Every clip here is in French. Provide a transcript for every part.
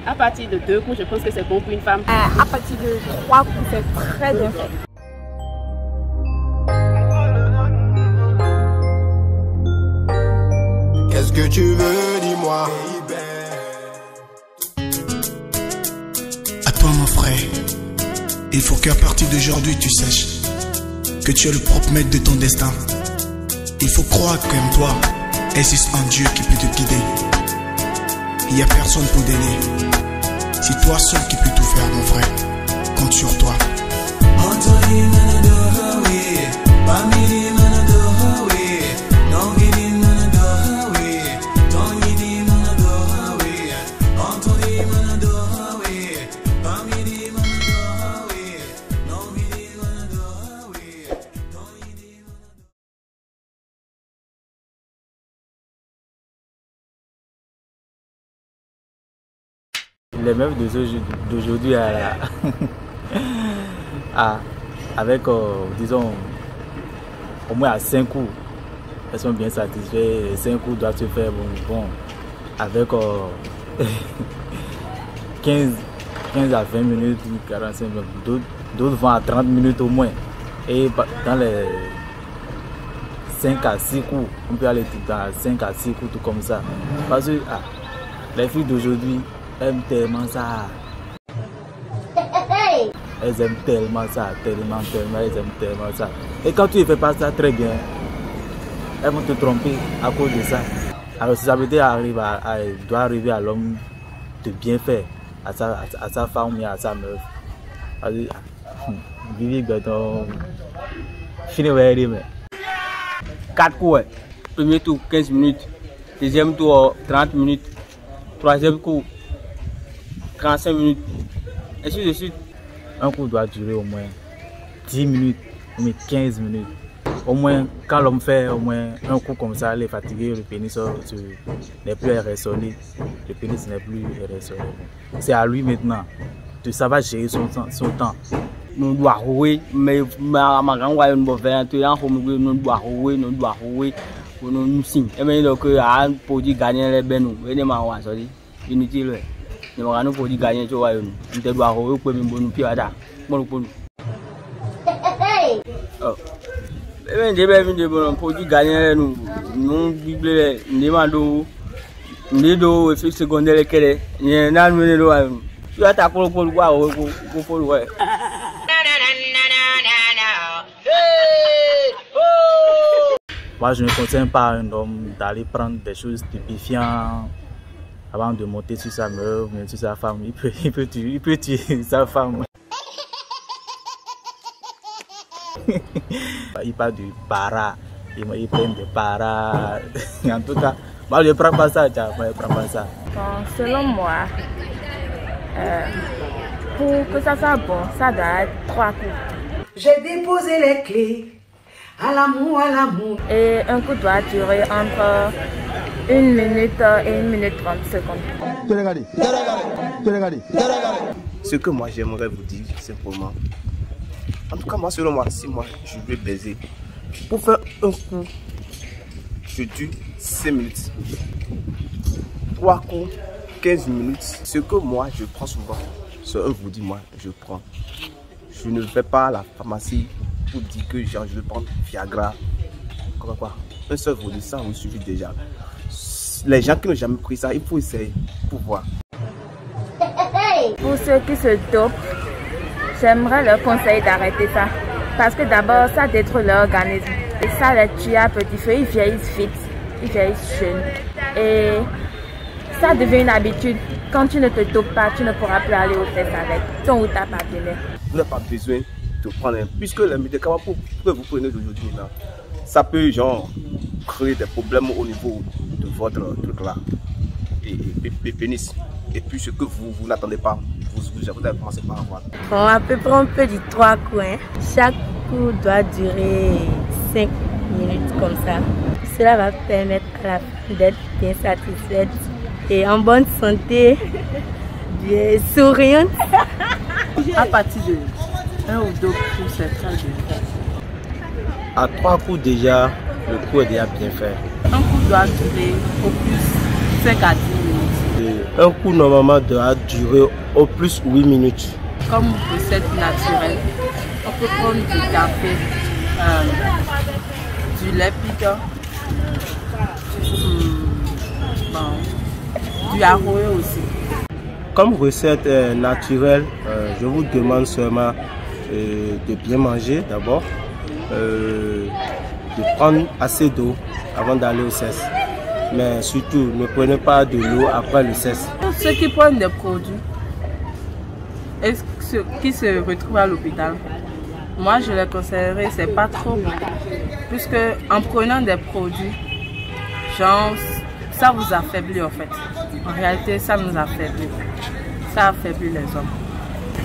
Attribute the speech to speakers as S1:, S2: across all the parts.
S1: À partir de 2 coups, je pense que c'est bon pour une femme.
S2: À partir de 3 coups, c'est très bien fait.
S3: Qu'est-ce que tu veux, dis-moi.
S4: À toi, mon frère, il faut qu'à partir d'aujourd'hui, tu saches que tu es le propre maître de ton destin. Il faut croire qu'en toi, existe un Dieu qui peut te guider. Il n'y a personne pour t'aider. C'est toi seul qui peux tout faire, mon frère. Compte sur toi.
S5: Les meufs d'aujourd'hui avec disons au moins à 5 coups, elles sont bien satisfaites. 5 coups doivent se faire bon avec 15 à 20 minutes, 45 minutes, d'autres vont à 30 minutes au moins. Et dans les 5 à 6 coups, on peut aller dans 5 à 6 coups, tout comme ça. Parce que les filles d'aujourd'hui aiment tellement ça. Elles aiment tellement ça, tellement, elles aiment tellement ça. Et quand tu ne fais pas ça très bien, elles vont te tromper à cause de ça. Alors si ça veut dire doit arriver à l'homme de bien faire, à sa femme ou à sa meuf. Vivi Gadon, fini ouais,
S6: 4 coups, ouais. Premier tour 15 minutes, deuxième tour 30 minutes, troisième coup 35 minutes, et ainsi de suite.
S5: Un coup doit durer au moins 10 minutes, ou 15 minutes. Au moins, quand l'homme fait au moins un coup comme ça, il est fatigué, le pénis n'est plus ressonné. Le pénis n'est plus ressonné. C'est à lui maintenant. Ça va gérer son temps.
S6: Nous doit jouer, mais ma grand voyage nous faire tout en nous doit jouer, nous signe. Et mais donc à pour dire gagner les benous, venez ma wa sorry. Inutile. Nous allons pour dire gagner tu vois nous. Nous doit jouer pour nous bonne pied ada. Bon pour nous. Oh. Mais je vais venir pour dire gagner nous bible demando nous effet secondaire que ni na nous ne doit. Tu as ta pour quoi pour ouais.
S5: Moi, je ne conseille pas à un homme d'aller prendre des choses stupéfiantes avant de monter sur sa meuf, même sur sa femme. Il peut tuer sa femme. Il parle du para, il prend des para. En tout cas, moi, je ne prends pas ça.
S2: Bon, selon moi, pour que ça soit bon, ça doit être 3 coups.
S7: J'ai déposé les clés. À l'amour.
S2: Et un coup doit durer entre 1 minute et 1 minute 30 secondes.
S3: Ce que moi j'aimerais vous dire simplement, en tout cas moi selon moi, si moi je veux baiser, pour faire un coup, je tue 5 minutes. 3 coups, 15 minutes. Ce que moi je prends souvent, ce que vous dit moi je prends. Je ne vais pas à la pharmacie pour dire que genre, je vais prendre Viagra. Quoi. Un seul volet, ça vous suffit déjà. Les gens qui n'ont jamais pris ça, il faut essayer pour voir.
S2: Pour ceux qui se dopent, j'aimerais leur conseiller d'arrêter ça. Parce que d'abord, ça détruit l'organisme. Et ça les tue à petit feu. Ils vieillissent vite, ils vieillissent jeunes. Et ça devient une habitude. Quand tu ne te dopes pas, tu ne pourras plus aller au test avec ton ou ta partenaire.
S3: Vous n'avez pas besoin de prendre puisque les médicaments que vous prenez d'aujourd'hui, ça peut genre créer des problèmes au niveau de votre truc là, et pénis. Et puis ce que vous n'attendez pas, vous avez commencé par avoir.
S8: Bon, à peu près on peut dire 3 coups. Chaque coup doit durer 5 minutes comme ça. Cela va permettre à la femme d'être bien satisfaite et en bonne santé, bien souriante.
S1: À partir de 1 ou 2 coups, c'est très bien.
S5: À 3 coups déjà, le coup est déjà bien fait.
S1: Un coup doit durer au plus 5 à 10 minutes.
S3: Un coup normalement doit durer au plus 8 minutes.
S1: Comme recette naturelle, on peut prendre du café, du lait piquant, du arrowé aussi.
S3: Comme recette naturelle, je vous demande seulement de bien manger d'abord, de prendre assez d'eau avant d'aller au cesse. Mais surtout, ne prenez pas de l'eau après le cesse.
S1: Ceux qui prennent des produits et ceux qui se retrouvent à l'hôpital, moi je les conseillerais, c'est pas trop bon. Puisque en prenant des produits, genre, ça vous affaiblit en fait. En réalité, ça nous affaiblit. Ça affaiblit les hommes.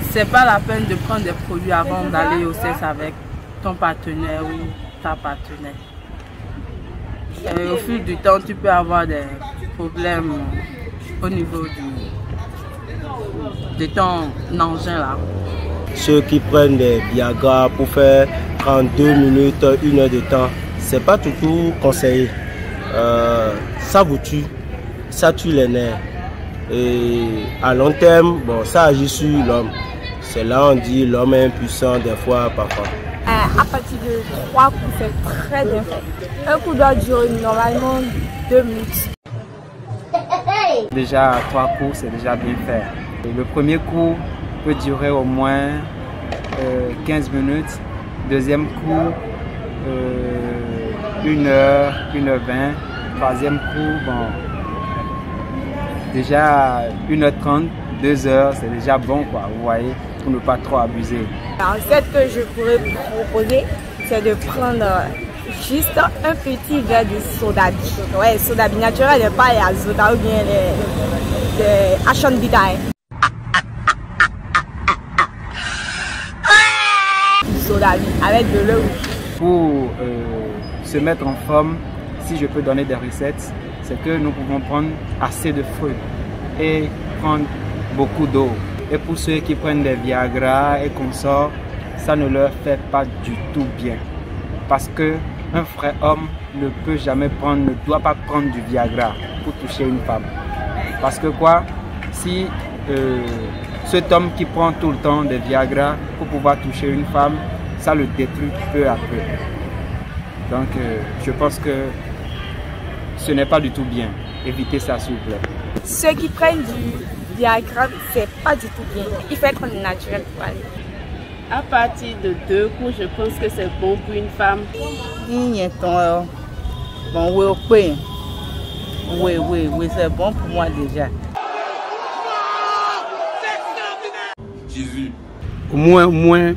S1: C'est pas la peine de prendre des produits avant d'aller au sexe avec ton partenaire ou ta partenaire. Et au fil du temps, tu peux avoir des problèmes au niveau de ton engin là.
S3: Ceux qui prennent des Viagra pour faire 32 minutes, 1 heure de temps, c'est pas tout conseillé. Ça vous tue, ça tue les nerfs. Et à long terme, bon, ça agit sur l'homme. C'est là on dit l'homme est impuissant des fois, parfois.
S2: À partir de 3 coups, c'est très bien fait. Un coup doit durer normalement 2 minutes.
S9: Déjà 3 coups, c'est déjà bien fait. Et le premier coup peut durer au moins 15 minutes. Deuxième coup, 1 heure, 1 heure 20. Troisième coup, bon, déjà 1h30, 2 heures, c'est déjà bon, quoi, vous voyez, pour ne pas trop abuser.
S2: La recette que je pourrais vous proposer, c'est de prendre juste un petit verre de soda. Ouais, soda naturel, pas les soda ou bien les Ashon Bitaille. Soda avec de l'eau.
S9: Pour se mettre en forme, si je peux donner des recettes, c'est que nous pouvons prendre assez de fruits et prendre beaucoup d'eau. Et pour ceux qui prennent des Viagra et consorts, ça ne leur fait pas du tout bien. Parce que un vrai homme ne peut jamais prendre, ne doit pas prendre du Viagra pour toucher une femme. Parce que quoi, si cet homme qui prend tout le temps des Viagra pour pouvoir toucher une femme, ça le détruit peu à peu. Donc je pense que ce n'est pas du tout bien. Évitez ça s'il vous plaît.
S2: Ceux qui prennent du Viagra, c'est pas du tout bien. Il faut être naturel pour aller.
S1: À partir de 2 coups, je pense que c'est bon pour une femme. Bon, oui, c'est bon pour moi déjà.
S10: Jésus. Au moins,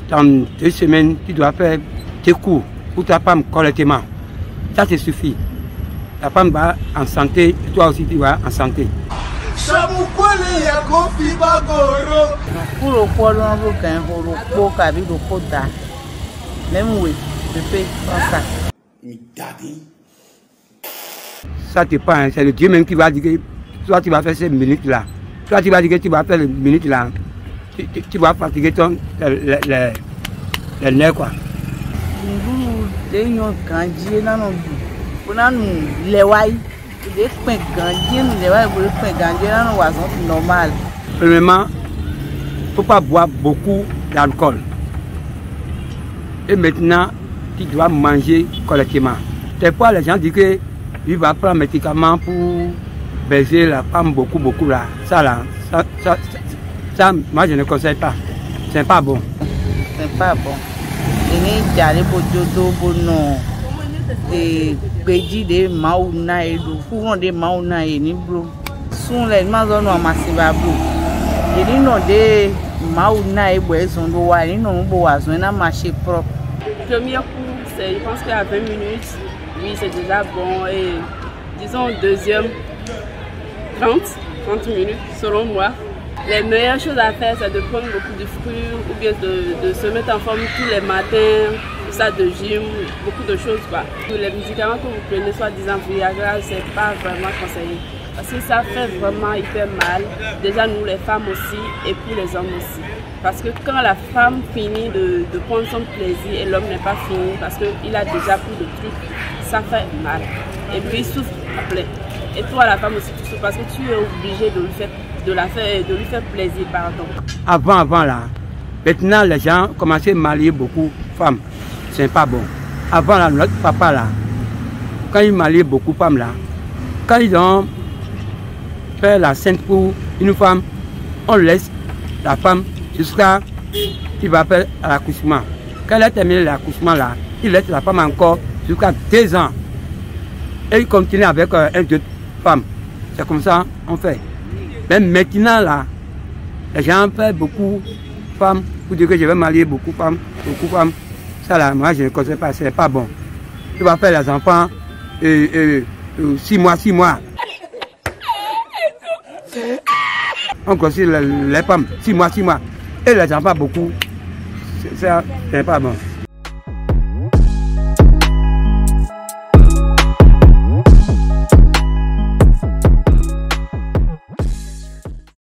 S10: dans 2 semaines, tu dois faire tes coups pour ta femme correctement. Ça, te suffit. Ta femme va en santé, et toi aussi tu vas en santé. Ça te prend, c'est le Dieu même qui va dire que toi tu vas faire ces minutes là. Toi tu vas dire que tu vas faire les minutes là. Tu vas fatiguer les nerfs quoi. Premièrement, il ne faut pas boire beaucoup d'alcool. Et maintenant, tu dois manger correctement. Des fois, les gens disent qu'il va prendre un médicament pour baiser la femme beaucoup là. Ça, moi je ne conseille pas. C'est pas bon.
S1: C'est pas bon. De mauna et du courant de mauna et nibro. Sont les maisons à Massibabou. Il y a des mauna et boissons de wine, ils n'ont pas besoin d'un marché propre.
S11: Le premier coup, je pense qu'à 20 minutes, oui, c'est déjà bon. Et disons, deuxième, 30 minutes, selon moi. Les meilleures choses à faire, c'est de prendre beaucoup de fruits ou bien de se mettre en forme tous les matins, ça de gym, beaucoup de choses. Quoi. Les médicaments que vous prenez, soit disant Viagra, c'est pas vraiment conseillé. Parce que ça fait vraiment hyper mal, déjà nous les femmes aussi et puis les hommes aussi. Parce que quand la femme finit de prendre son plaisir et l'homme n'est pas fini parce qu'il a déjà plus de trucs, ça fait mal. Et puis il souffre après. Et toi, la femme aussi, tout ça, parce que tu es obligé de lui faire plaisir, pardon.
S10: Avant là, maintenant les gens commençaient à marier beaucoup de femmes. C'est pas bon. Avant là, notre papa là, quand il mariait beaucoup de femmes là, quand ils ont fait la scène pour une femme, on laisse la femme jusqu'à il va faire l'accouchement. Quand elle a terminé l'accouchement là, il laisse la femme encore jusqu'à 2 ans. Et il continue avec un deux femmes. C'est comme ça on fait. Mais maintenant là, les gens font beaucoup de femmes pour dire que je vais marier beaucoup de femmes. Ça là, moi je ne conseille pas, c'est pas bon. Tu vas faire les enfants 6 mois. On considère les femmes 6 mois. Et les enfants beaucoup. Ça, c'est pas bon.